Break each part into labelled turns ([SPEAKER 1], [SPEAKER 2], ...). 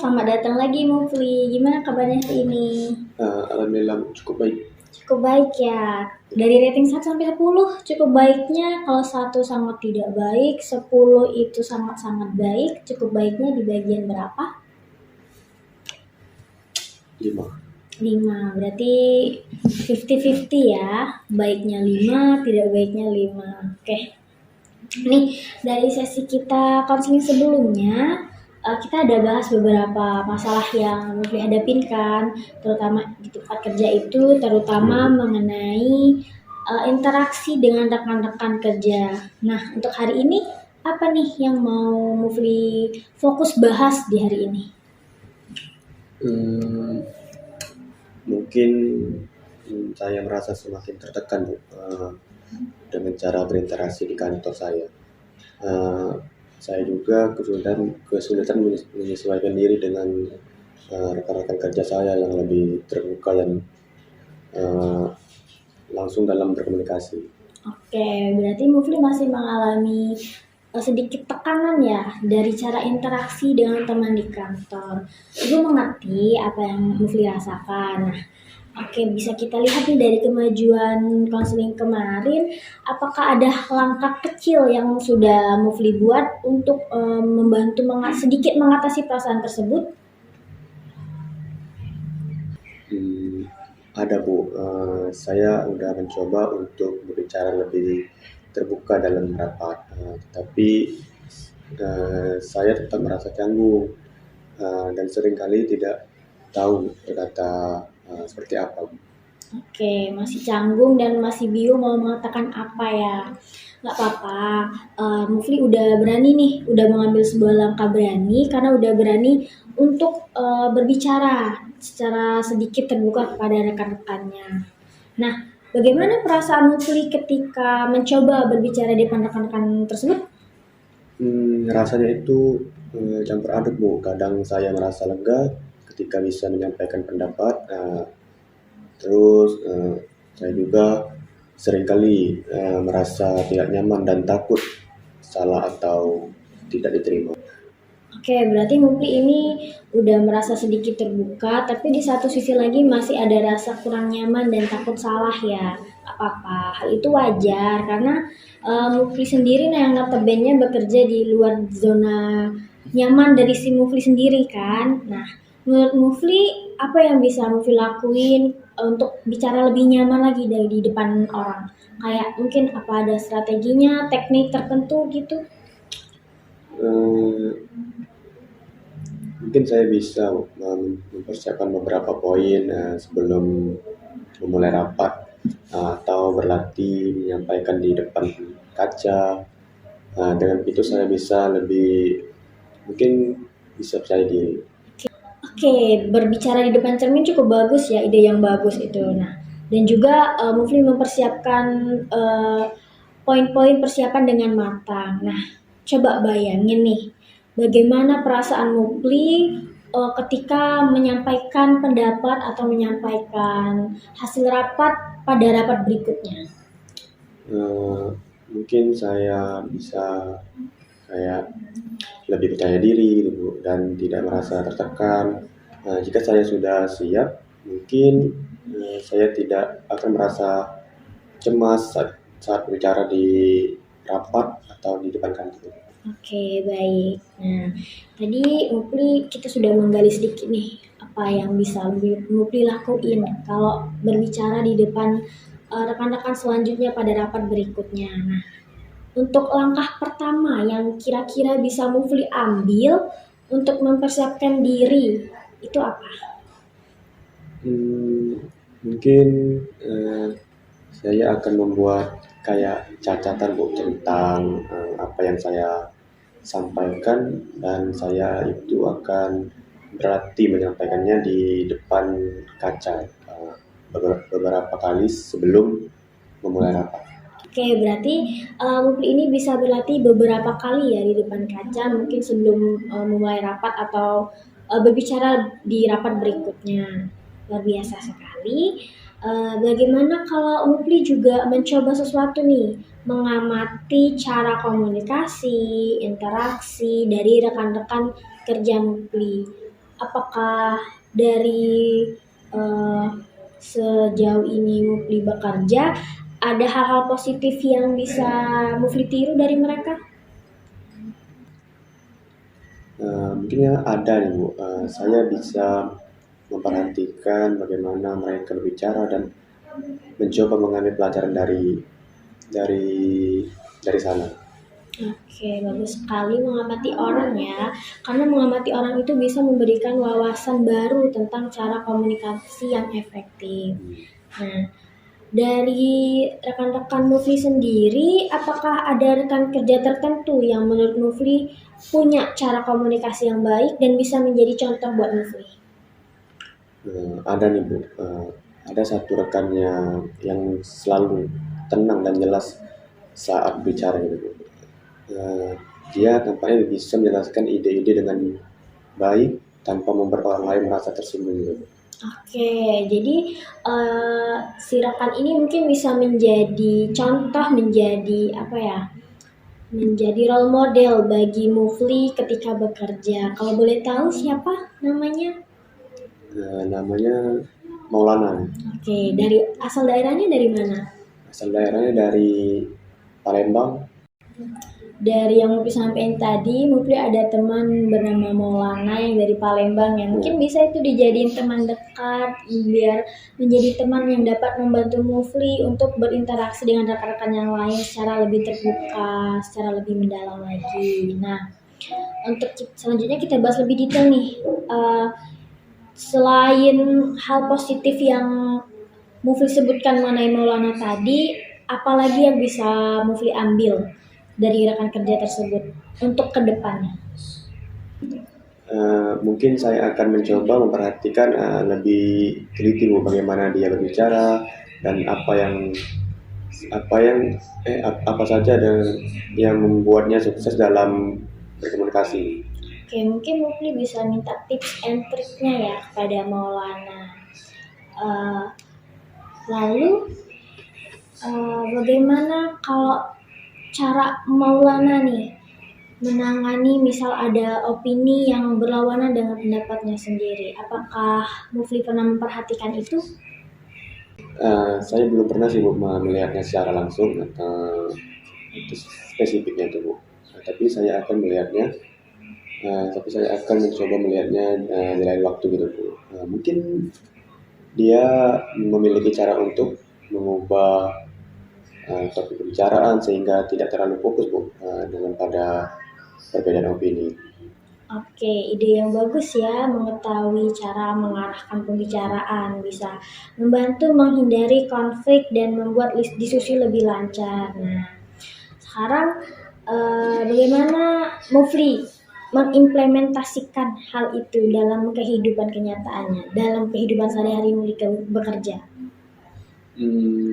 [SPEAKER 1] selamat datang lagi Mufli. Gimana kabarnya hari ini?
[SPEAKER 2] Alhamdulillah cukup baik.
[SPEAKER 1] Cukup baik ya. Dari rating 1 sampai 10, cukup baiknya kalau 1 sangat tidak baik, 10 itu sangat-sangat baik. Cukup baiknya di bagian berapa?
[SPEAKER 2] 5.
[SPEAKER 1] 5. Berarti 50-50 ya. Baiknya 5, tidak baiknya 5. Oke. Nih, dari sesi kita konseling sebelumnya, kita ada bahas beberapa masalah yang Mufli hadapin kan, terutama di tempat kerja itu, terutama mengenai interaksi dengan rekan-rekan kerja. Nah, untuk hari ini apa nih yang mau Mufli fokus bahas di hari ini?
[SPEAKER 2] Mungkin saya merasa semakin tertekan Bu, dengan cara berinteraksi di kantor saya. Saya juga kesulitan menyesuaikan diri dengan rekan-rekan kerja saya yang lebih terbuka dan langsung dalam berkomunikasi.
[SPEAKER 1] Oke, berarti Mufli masih mengalami sedikit tekanan ya dari cara interaksi dengan teman di kantor. Ibu mengerti apa yang Mufli rasakan. Nah, oke, bisa kita lihat nih dari kemajuan konseling kemarin, apakah ada langkah kecil yang sudah Mufli buat untuk membantu sedikit mengatasi perasaan tersebut?
[SPEAKER 2] Ada Bu, saya udah mencoba untuk berbicara lebih terbuka dalam rapat, tetapi saya tetap merasa canggung dan seringkali tidak tahu berkata seperti apa.
[SPEAKER 1] Oke, masih canggung dan masih bingung mau mengatakan apa ya. Nggak apa-apa, Mufli udah berani nih, udah mengambil sebuah langkah berani karena udah berani untuk berbicara secara sedikit terbuka kepada rekan-rekannya. Nah, bagaimana perasaan Mufli ketika mencoba berbicara di depan rekan-rekan tersebut?
[SPEAKER 2] Rasanya itu campur aduk Bu. Kadang saya merasa lega ketika bisa menyampaikan pendapat, terus saya juga seringkali merasa tidak nyaman dan takut salah atau tidak diterima.
[SPEAKER 1] Oke, berarti Mufli ini udah merasa sedikit terbuka, tapi di satu sisi lagi masih ada rasa kurang nyaman dan takut salah ya. Apa-apa, hal itu wajar karena Mufli sendiri yang notabene bekerja di luar zona nyaman dari si Mufli sendiri kan. Nah, menurut Mufli apa yang bisa Mufli lakuin untuk bicara lebih nyaman lagi dari di depan orang? Kayak mungkin apa ada strateginya, teknik tertentu gitu?
[SPEAKER 2] Eh, Mungkin saya bisa mempersiapkan beberapa poin sebelum memulai rapat, atau berlatih menyampaikan di depan kaca. Dengan itu saya bisa lebih mungkin bisa percaya diri.
[SPEAKER 1] Oke, berbicara di depan cermin cukup bagus ya, ide yang bagus itu. Nah, dan juga Mufli mempersiapkan poin-poin persiapan dengan matang. Nah, coba bayangin nih, bagaimana perasaan Mufli ketika menyampaikan pendapat atau menyampaikan hasil rapat pada rapat berikutnya.
[SPEAKER 2] Mungkin saya bisa kayak lebih percaya diri gitu Bu, dan tidak merasa tertekan. Jika saya sudah siap, mungkin saya tidak akan merasa cemas saat berbicara di rapat atau di depan kantor.
[SPEAKER 1] Oke, baik. Nah, tadi Mufli kita sudah menggali sedikit nih apa yang bisa Mufli lakuin kalau berbicara di depan rekan-rekan selanjutnya pada rapat berikutnya. Nah, untuk langkah pertama yang kira-kira bisa Mufli ambil untuk mempersiapkan diri itu apa?
[SPEAKER 2] Mungkin saya akan membuat kayak catatan Bu tentang apa yang saya sampaikan, dan saya itu akan berlatih menyampaikannya di depan kaca beberapa kali sebelum memulai rapat.
[SPEAKER 1] Oke, berarti Mufli ini bisa berlatih beberapa kali ya di depan kaca mungkin sebelum memulai rapat atau berbicara di rapat berikutnya. Luar biasa sekali. Bagaimana kalau Mufli juga mencoba sesuatu nih, mengamati cara komunikasi, interaksi dari rekan-rekan kerja Mufli. apakah dari eh, sejauh ini Mufli bekerja ada hal-hal positif yang bisa Mufli tiru dari mereka?
[SPEAKER 2] Mungkin ya ada nih Bu. Saya bisa memperhatikan bagaimana mereka berbicara dan mencoba mengambil pelajaran dari dari sana.
[SPEAKER 1] Oke, bagus sekali mengamati orang ya. Karena mengamati orang itu bisa memberikan wawasan baru tentang cara komunikasi yang efektif. Nah, dari rekan-rekan Mufli sendiri, apakah ada rekan kerja tertentu yang menurut Mufli punya cara komunikasi yang baik dan bisa menjadi contoh buat Mufli?
[SPEAKER 2] Ada nih Bu. Ada satu rekannya yang selalu tenang dan jelas saat bicara gitu Bu. Eh, Dia tampaknya bisa menjelaskan ide-ide dengan baik tanpa membuat orang lain merasa tersinggung gitu Bu.
[SPEAKER 1] Oke, jadi si rekan ini mungkin bisa menjadi contoh, menjadi apa ya? Menjadi role model bagi Mufli ketika bekerja. Kalau boleh tahu siapa namanya?
[SPEAKER 2] Namanya Maulana.
[SPEAKER 1] Oke, dari asal daerahnya dari mana?
[SPEAKER 2] Asal daerahnya dari Palembang.
[SPEAKER 1] Dari yang Mufli sampaikan tadi, Mufli ada teman bernama Maulana yang dari Palembang yang mungkin bisa itu dijadiin teman dekat biar menjadi teman yang dapat membantu Mufli untuk berinteraksi dengan rekan-rekan yang lain secara lebih terbuka, secara lebih mendalam lagi. Nah, untuk selanjutnya kita bahas lebih detail nih. Eh, Selain hal positif yang Mufli sebutkan mengenai Maulana tadi, apalagi yang bisa Mufli ambil dari rekan kerja tersebut untuk kedepannya?
[SPEAKER 2] Mungkin saya akan mencoba memperhatikan lebih teliti Bu, bagaimana dia berbicara dan apa yang apa saja dan yang membuatnya sukses dalam berkomunikasi.
[SPEAKER 1] Oke, mungkin Mufli bisa minta tips and triknya ya kepada Maulana. Eh, Lalu bagaimana kalau cara Maulana nih menangani misal ada opini yang berlawanan dengan pendapatnya sendiri? Apakah Mufli pernah memperhatikan itu?
[SPEAKER 2] Saya belum pernah sih Bu melihatnya secara langsung atau itu spesifiknya tuh Bu. Tapi saya akan melihatnya, tapi saya akan mencoba melihatnya di lain waktu gitu Bu. Mungkin dia memiliki cara untuk mengubah topik pembicaraan sehingga tidak terlalu fokus Bu dengan pada perbedaan opini.
[SPEAKER 1] Oke, ide yang bagus ya, mengetahui cara mengarahkan pembicaraan bisa membantu menghindari konflik dan membuat diskusi lebih lancar. Nah, sekarang bagaimana Mufli mengimplementasikan hal itu dalam kehidupan kenyataannya, dalam kehidupan sehari-hari Mufli bekerja?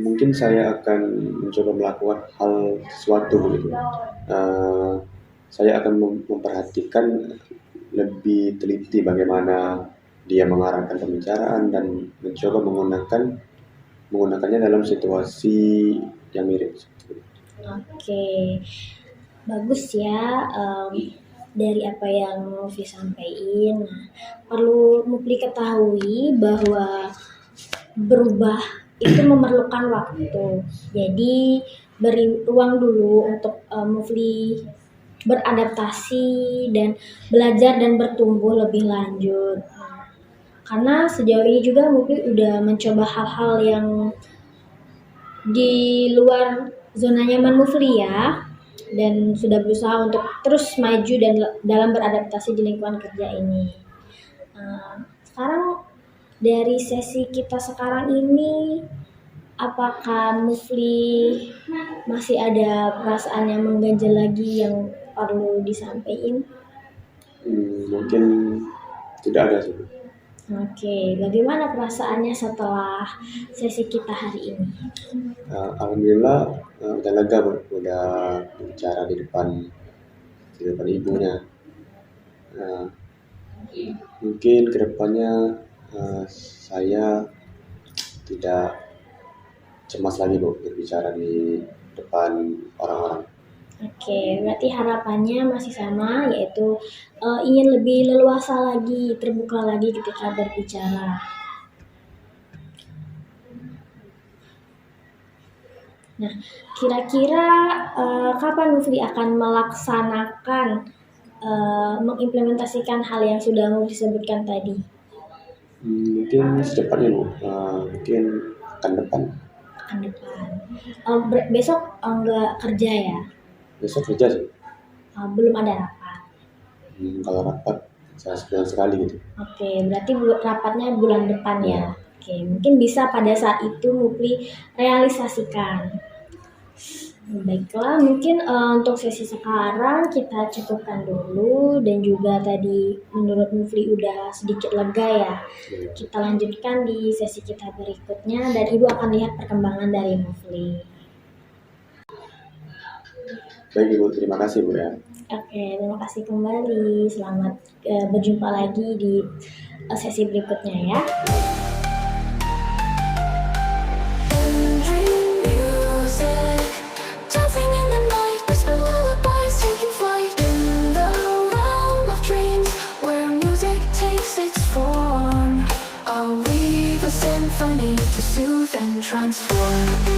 [SPEAKER 2] Mungkin saya akan mencoba melakukan hal sesuatu begitu. Saya akan memperhatikan lebih teliti bagaimana dia mengarahkan pembicaraan dan mencoba menggunakannya dalam situasi yang mirip.
[SPEAKER 1] Oke, bagus ya. Dari apa yang Mufli sampaikan, nah, perlu Mufli ketahui bahwa berubah itu memerlukan waktu. Jadi beri ruang dulu untuk Mufli beradaptasi dan belajar dan bertumbuh lebih lanjut. Karena sejauh ini juga Mufli udah mencoba hal-hal yang di luar zona nyaman Mufli ya, dan sudah berusaha untuk terus maju dan dalam beradaptasi di lingkungan kerja ini. Sekarang dari sesi kita sekarang ini, apakah Mufli masih ada perasaan yang mengganjal lagi yang perlu disampaikan?
[SPEAKER 2] Mungkin tidak ada sih.
[SPEAKER 1] Oke, bagaimana perasaannya setelah sesi kita hari ini?
[SPEAKER 2] Alhamdulillah udah lega Bu, udah bicara di depan ibunya. Mungkin kedepannya saya tidak cemas lagi Bu berbicara di depan orang-orang.
[SPEAKER 1] Oke, berarti harapannya masih sama, yaitu ingin lebih leluasa lagi, terbuka lagi ketika berbicara. Nah, kira-kira kapan Mufli akan melaksanakan, mengimplementasikan hal yang sudah Mufli sebutkan tadi?
[SPEAKER 2] Mungkin secepatnya Bu, mungkin akan depan.
[SPEAKER 1] Pekan depan. Besok nggak kerja ya?
[SPEAKER 2] Besok kerja sih.
[SPEAKER 1] Belum ada rapat.
[SPEAKER 2] Kalau rapat saya sebulan sekali gitu.
[SPEAKER 1] Oke, berarti rapatnya bulan depan ya.
[SPEAKER 2] Ya.
[SPEAKER 1] Oke, mungkin bisa pada saat itu Mufli realisasikan. Baiklah, mungkin untuk sesi sekarang kita cukupkan dulu dan juga tadi menurut Mufli udah sedikit lega ya. Kita lanjutkan di sesi kita berikutnya dan Ibu akan lihat perkembangan dari Mufli.
[SPEAKER 2] Baik Ibu, terima kasih Bu ya.
[SPEAKER 1] Oke, terima kasih kembali. Selamat berjumpa lagi di sesi berikutnya ya.
[SPEAKER 3] Symphony to soothe and transform.